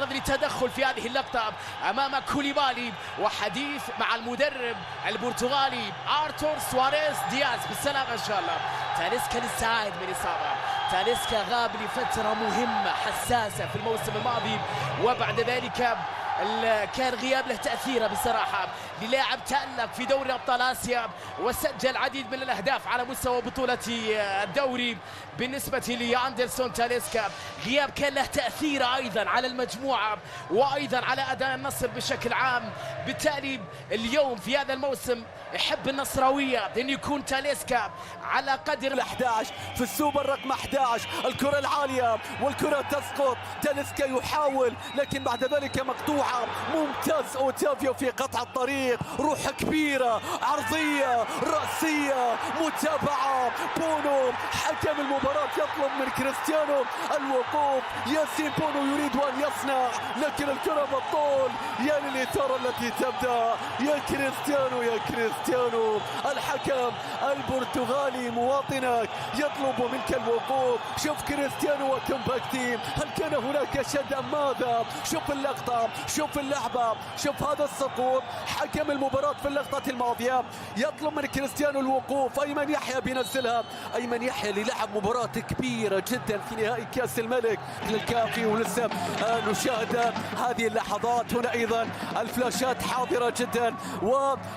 يتعرض لتدخل في هذه اللقطة أمام كوليبالي، وحديث مع المدرب البرتغالي أرتور سواريز دياز بالسلامة إن شاء الله. تاليسكا لسه عايد من إصابة، تاليسكا غاب لفترة مهمة حساسة في الموسم الماضي، وبعد ذلك كان غياب له تأثيره بصراحة للاعب تألق في دوري أبطال آسيا وسجل العديد من الأهداف على مستوى بطولة الدوري. بالنسبة لأندرسون تاليسكا غياب كان له تأثير أيضا على المجموعة وأيضا على أداء النصر بشكل عام. بالتالي اليوم في هذا الموسم يحب النصراوية أن يكون تاليسكا على قدر 11 في السوبر رقم 11. الكرة العالية والكرة تسقط، تاليسكا يحاول لكن بعد ذلك مقطوعة. ممتاز أوتافيو في قطع الطريق، روح كبيرة، عرضية رأسية، متابعة. بونو حكم المباراة يطلب من كريستيانو الوقوف. ياسين بونو يريد أن يصنع لكن الكرة بالطول. يا للإثارة التي تبدأ، يا كريستيانو يا كريستيانو. الحكم البرتغالي مواطنك يطلب منك الوقوف. شوف كريستيانو وكومباكتي، هل كان هناك شد أم ماذا؟ شوف اللقطة، شوف اللعبة، شوف هذا السقوط. حكم المباراة في اللقطة الماضية يطلب من كريستيانو الوقوف. أيمن يحيى بينزلها، أيمن يحيى اللي لعب مباراة كبيرة جدا في نهائي كأس الملك للكافي، ولسه نشاهد هذه اللحظات. هنا أيضا الفلاشات حاضرة جدا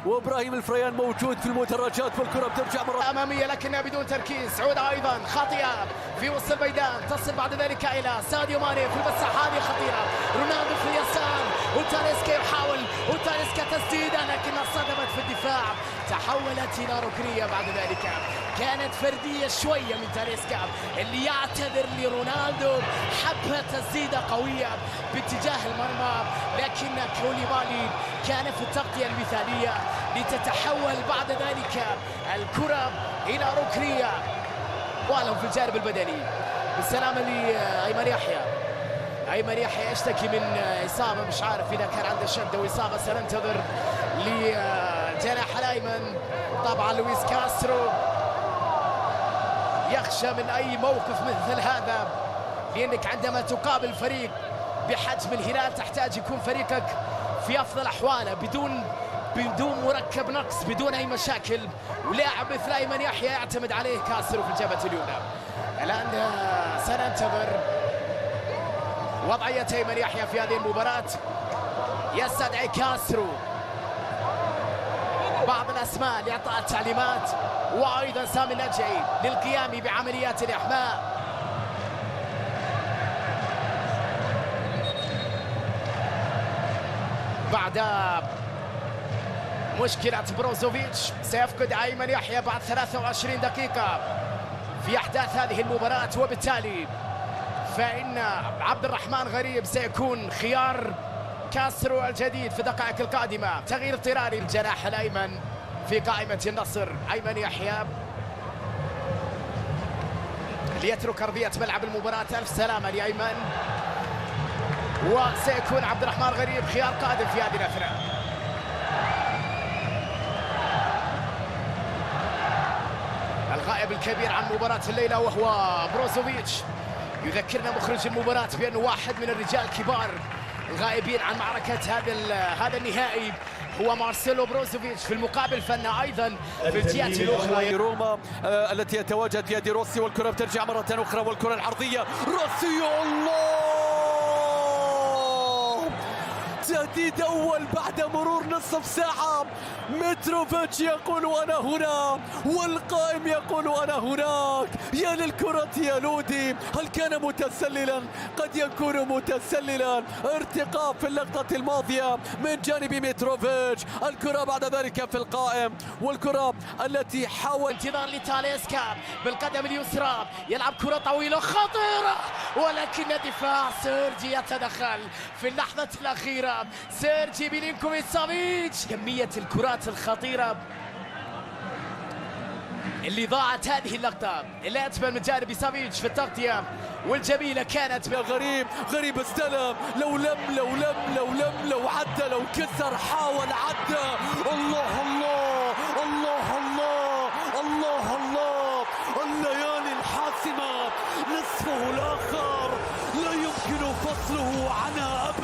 وإبراهيم الفريان موجود في المدرجات، والكرة بترجع مرة أمامية لكنها بدون تركيز. عودة أيضا خاطئة في وسط الميدان، تصل بعد ذلك إلى ساديو ماني في المساحة هذه خطيرة. رونالدو في اليسار وتاليسكا يحاول، وتاليسكا تسديدة لكنها صدمت في الدفاع، تحولت إلى ركنية. بعد ذلك كانت فردية شوية من تاليسكا اللي يعتذر لرونالدو، حبة تسديدة قوية باتجاه المرمى، لكن كوليبالي كان في التغطية المثالية لتتحول بعد ذلك الكرة إلى ركنية. ولهم في الجانب البدني بالسلامة لأيمن يحيى. أيمن يحيى يشتكي من إصابة، مش عارف إذا كان عنده شد أو إصابة، سننتظر للجناح الأيمن. طبعا لويس كاسترو يخشى من أي موقف مثل هذا، لأنك عندما تقابل فريق بحجم الهلال تحتاج يكون فريقك في أفضل أحواله بدون مركب نقص، بدون أي مشاكل، ولاعب مثل أيمن يحيى يعتمد عليه كاسترو في الجبهة اليمنى. الآن سننتظر وضعية أيمن يحيى في هذه المباراة. يستدعي كاسترو بعض الأسماء لإعطاء التعليمات، وأيضا سامي النجعي للقيام بعمليات الإحماء. بعد مشكلة بروزوفيتش سيفقد أيمن يحيى بعد 23 دقيقة في أحداث هذه المباراة، وبالتالي فإن عبد الرحمن غريب سيكون خيار كاسترو الجديد في الدقائق القادمة. تغيير اضطراري الجناح الأيمن في قائمة النصر. أيمن يحيى ليترك أرضية ملعب المباراة. ألف سلامة لأيمن، وسيكون عبد الرحمن غريب خيار قادم في هذه الأثناء. الغائب الكبير عن مباراة الليلة وهو بروزوفيتش. يذكرنا مخرج المباراة بأنه واحد من الرجال الكبار الغائبين عن معركة هذا النهائي هو مارسيلو بروزوفيتش. في المقابل فإن أيضا في الجهة الأخرى روما التي يتواجد في يد روسي، والكرة بترجع مرة أخرى، والكرة العرضية روسي. الله، تهديد أول بعد مرور نصف ساعة. متروفيتش يقول أنا هنا، والقائم يقول أنا هناك. يا للكرة يا لودي، هل كان متسللا؟ قد يكون متسللا. ارتقاء في اللقطة الماضية من جانب متروفيتش. الكرة بعد ذلك في القائم، والكرة التي حاول انتظار لتاليسكا بالقدم اليسرى، يلعب كرة طويلة خطيرة، ولكن دفاع سيرجي يتدخل في اللحظة الأخيرة. سيرجي ميلينكوفيتش سافيتش. كمية الكرات الخطيرة اللي ضاعت هذه اللقطة اللي أجمل من جانب سافيتش في التغطية، والجميلة كانت غريب استلم، لو عدى، لو كسر، حاول عدى. الله الله الله الله الله الله. الليالي الحاسمة نصفه الآخر لا يمكن فصله عنها أبدا.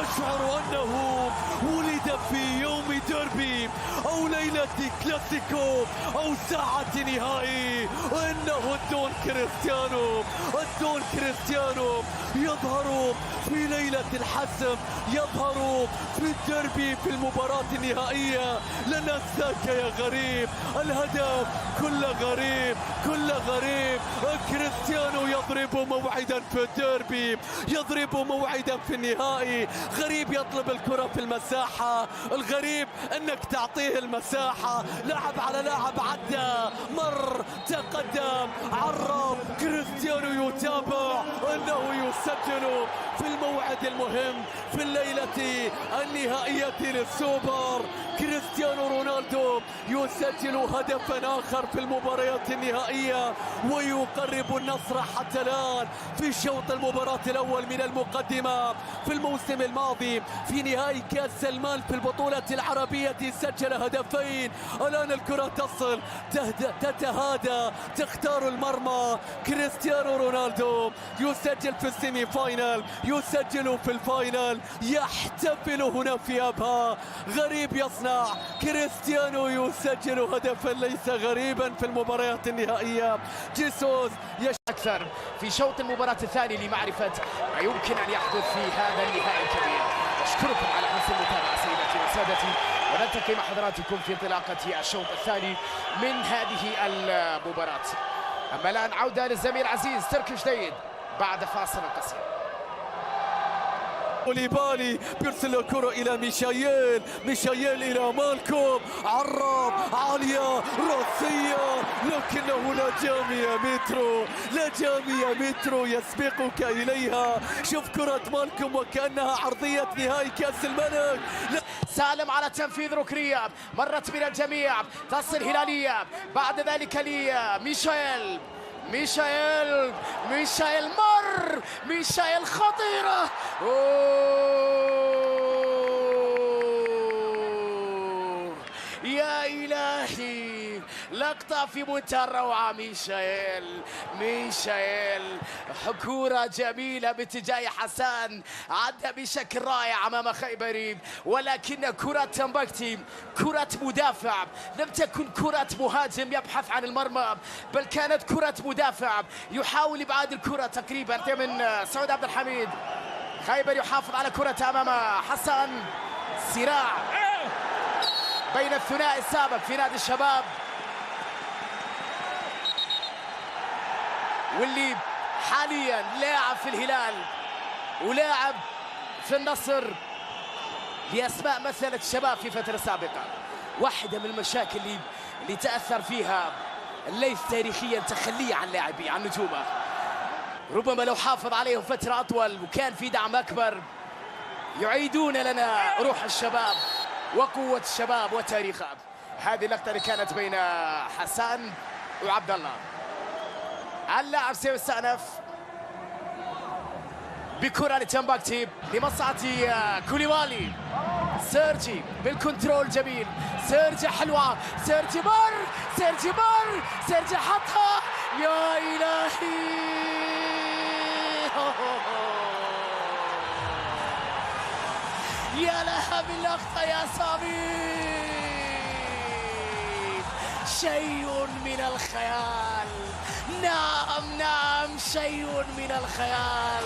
أشعر أنه ولد في يوم ديربي أو ليلة كلاسيكو أو ساعة نهائي. إنه الدون كريستيانو، الدون كريستيانو يظهر في ليلة الحسم، يظهر في الديربي في المباراة النهائية. لا ننساك يا غريب، الهدف كل غريب، كل غريب. كريستيانو يضرب موعدا في الديربي، يضرب موعدا في النهائي. غريب يطلب الكرة في المساحة، الغريب انك تعطيه المساحة. لاعب على لاعب عدى، مر، تقدم، عرب. كريستيانو يتابع انه يسجل في الموعد المهم في الليلة النهائية للسوبر. كريستيانو رونالدو يسجل هدفا آخر في المباريات النهائية ويقرب النصر حتى الآن في شوط المباراة الأول من المقدمة. في الموسم الماضي في نهائي كأس سلمان في البطولة العربية سجل هدفين. الآن الكرة تصل، تتهادى، تختار المرمى. كريستيانو رونالدو يسجل في السيمي فاينل، يسجل في الفاينل، يحتفل هنا في أبها. غريب يصنع، كريستيانو يسجل هدفا ليس غريبا في المباريات النهائية. جيسوس أكثر في شوط المباراة الثاني لمعرفة ما يمكن أن يحدث في هذا النهائي الكبير. أشكركم على حسن المتابعة سيداتي وسادتي، ونلتقي مع حضراتكم في انطلاقة الشوط الثاني من هذه المباراة. أما الآن عودة للزميل العزيز تركي جديد بعد فاصل قصير. كوليبالي بيرسل الكرة إلى ميشايل، ميشايل إلى مالكوم، عرب عالية رأسية، لكنه لا جامية مترو، لا جامية مترو يسبقك إليها. شوف كرة مالكوم وكأنها عرضية نهائي كأس الملك. سالم على تنفيذ ركنية مرت من الجميع، تصل هلالية بعد ذلك لميشايل. ميشايل مر، ميشايل خطيرة. يا إلهي، لقطة في منتهى الروعة. ميشايل كرة جميلة باتجاه حسان، عدى بشكل رائع أمام خيبري، ولكن كرة تنبكتي كرة مدافع، لم تكن كرة مهاجم يبحث عن المرمى، بل كانت كرة مدافع يحاول إبعاد الكرة تقريبا من سعود عبد الحميد. خيبر يحافظ على كرة أمام حسان. صراع بين الثنائي السابق في نادي الشباب واللي حاليا لاعب في الهلال ولاعب في النصر، بأسماء مثلت الشباب في فترة سابقة. واحدة من المشاكل اللي تأثر فيها الليث تاريخيا تخليه عن لاعبيه، عن نجومه. ربما لو حافظ عليهم فترة أطول وكان في دعم أكبر يعيدون لنا روح الشباب وقوة الشباب وتاريخها. هذه اللقطة اللي كانت بين حسان وعبد الله. اللاعب سيستأنف بكرة لتنبكتي لمصلحة كوليبالي. سيرجي بالكنترول جميل، سيرجي حلوة، سيرجي حطها. يا إلهي، يا لها من لقطة يا سامي، شيء من الخيال. نعم شيء من الخيال.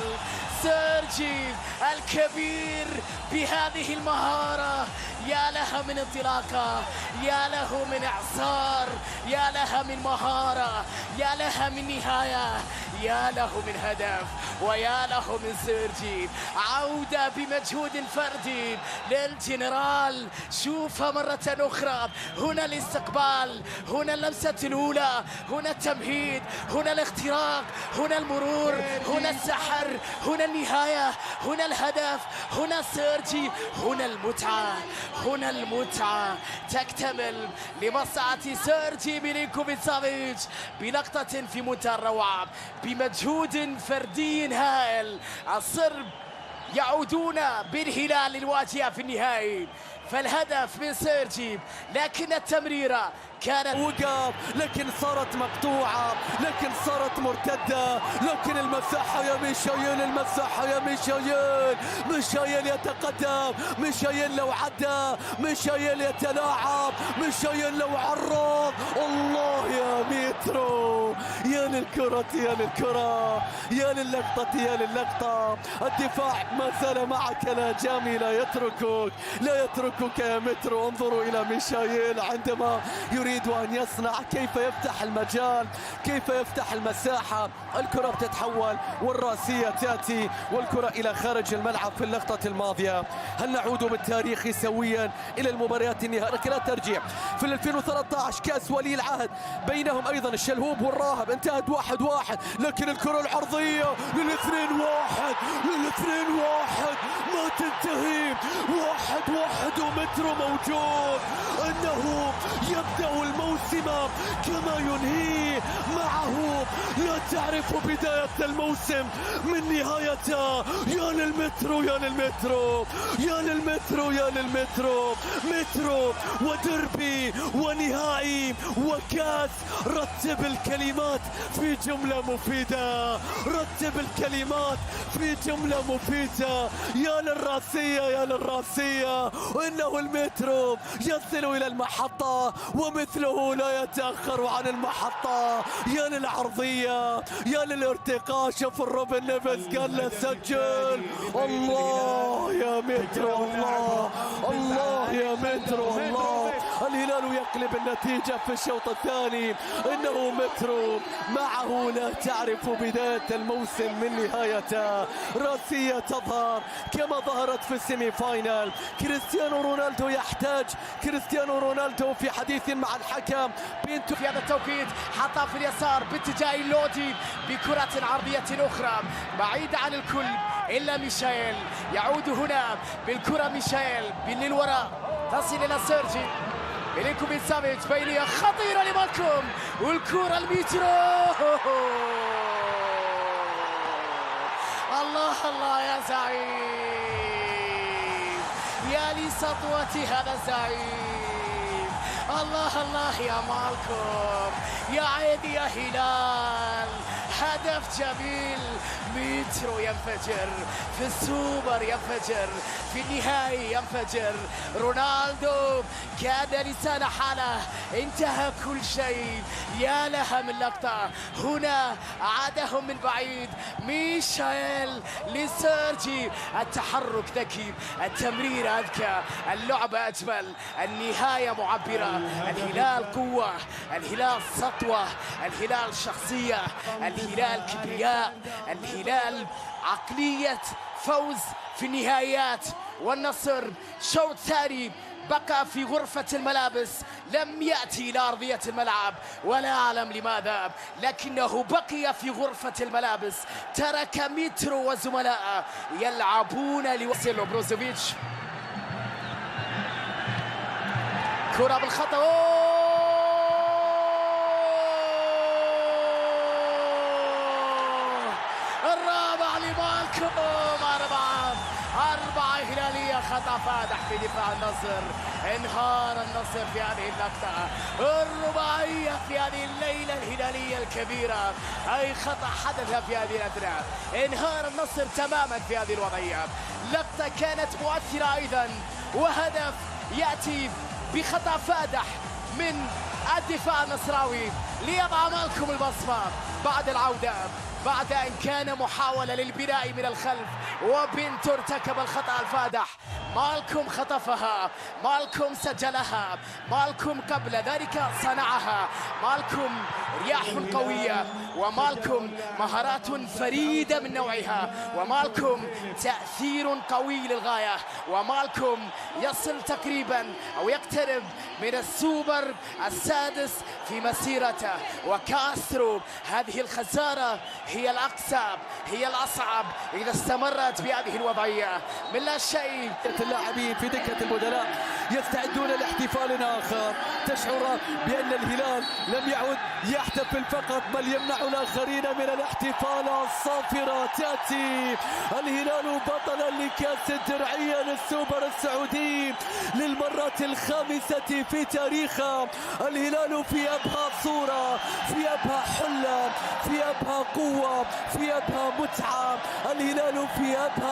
سيرجي الكبير بهذه المهارة، يا لها من انطلاقة، يا له من إعصار، يا لها من مهارة، يا لها من نهاية، يا له من هدف، ويا له من سيرجي. عودة بمجهود فردي للجنرال. شوفها مرة أخرى، هنا الاستقبال، هنا اللمسة الأولى، هنا التمهيد، هنا الاختراق، هنا المرور، هنا السحر، هنا النهاية، هنا الهدف، هنا سيرجي، هنا المتعة، هنا المتعة تكتمل لمصلحة سيرجي ميلينكوفيتش بلقطة في منتهى الروعة، بمجهود فردي هائل. الصرب يعودون بالهلال للواجهة في النهائي فالهدف من سيرجي، لكن التمريرة كانت وقف، لكن صارت مقطوعة، لكن صارت مرتدة، لكن المساحة يا ميشايل، المساحة يا ميشايل. ميشايل يتقدم، ميشايل لو عدى، ميشايل يتلاعب، ميشايل لو عرض. الله يا ميترو، يا للكرة يا للكرة، يا للقطة يا للقطة. الدفاع ما زال معك، لا جامي لا يتركك، لا يتركك يا مترو. انظروا إلى ميشايل عندما يريد أن يصنع، كيف يفتح المجال، كيف يفتح المساحة. الكرة بتتحول والرأسية تأتي والكرة إلى خارج الملعب في اللقطة الماضية. هل نعود بالتاريخ سويا إلى المباريات النهائية؟ لكن لا ترجيع في 2013 كأس ولي العهد بينهم أيضا الشلهوب والراهب، انتهت 1-1، لكن الكرة العرضية لل2-1 لل2-1 ما تنتهي. 1-1 ومترو موجود. انه يبدأ الموسم كما ينهيه معه، لا تعرف بداية الموسم من نهايته. يا للمترو يا للمترو يا للمترو يا للمترو. مترو ودربي ونهائي وكاس. رتب الكلمات في جملة مفيدة، رتب الكلمات في جملة مفيدة. يا للراسية يا للراسية. انه المترو يصل الى المحطة ومثله لا يتأخر عن المحطة. يا للعرضية يا للارتقاء. شوف الروبن نيفيز قال له سجل. الله يا مترو، الله الله يا مترو، الله. الهلال يقلب النتيجة في الشوط الثاني. انه مترو معه لا تعرف بداية الموسم من نهايته. راسية تظهر كما ظهرت في السيمي فاينال. كريستيانو رونالدو يحتاج، كريستيانو رونالدو في حديث مع الحكم. بينتو في هذا التوقيت حطها في اليسار باتجاه لودي بكرة عرضية أخرى بعيدة عن الكل إلا ميشايل. يعود هنا بالكرة ميشايل للوراء، تصل إلى سيرجي ميلينكوفيتش سافيتش. بينية خطيرة لمالكوم والكرة الميترو. الله الله يا زعيم، يا لسطوة هذا الزعيم. الله الله يا مالكوم، يا عيني يا هلال. هدف جميل. ميترو ينفجر في السوبر، ينفجر في النهائي، ينفجر. رونالدو كاد لسان حاله، انتهى كل شيء. يا لها من لقطة هنا عادهم من بعيد. ميشايل لسيرجي. التحرك ذكي، التمرير أذكى، اللعبة أجمل، النهاية معبرة. الهلال قوة، الهلال سطوة، الهلال شخصية، الهلال كبرياء، الهلال عقلية فوز في النهايات. والنصر شوط ثاني بقى في غرفة الملابس، لم يأتي إلى أرضية الملعب ولا أعلم لماذا، لكنه بقي في غرفة الملابس. ترك ميترو وزملائه يلعبون لوسيلو بروزوفيتش. كرة بالخطأ، الرابع لمالكوم. أربعة هلالية. خطأ فادح في دفاع النصر. انهار النصر في هذه اللقطة. الرباعية في هذه الليلة الهلالية الكبيرة. أي خطأ حدث في هذه الأدرع. انهار النصر تماما في هذه الوضعية. لقطة كانت مؤثرة أيضا، وهدف يأتي بخطأ فادح من الدفاع النصراوي ليضع مالكوم البصمة بعد العودة، بعد أن كان محاولة للبناء من الخلف وبنتو ارتكب الخطأ الفادح. مالكوم خطفها، مالكوم سجلها، مالكوم قبل ذلك صنعها. مالكوم رياح قوية، ومالكوم مهارات فريدة من نوعها، ومالكوم تأثير قوي للغاية، ومالكوم يصل تقريبا أو يقترب من السوبر السادس في مسيرته. وكاسترو هذه الخسارة هي الأقصى، هي الأصعب إذا استمرت بهذه الوضعية. من لا شيء اللاعبين في دكة البدلاء يستعدون لاحتفال آخر. تشعر بأن الهلال لم يعد يحتفل فقط بل يمنع الآخرين من الاحتفال. الصافرة تأتي الهلال بطلا لكأس الدرعية للسوبر السعودي للمرة الخامسة في تاريخه. الهلال في أبهى صورة، في أبهى حلة، في أبهى قوة، في أبهى متعة. الهلال في أبهى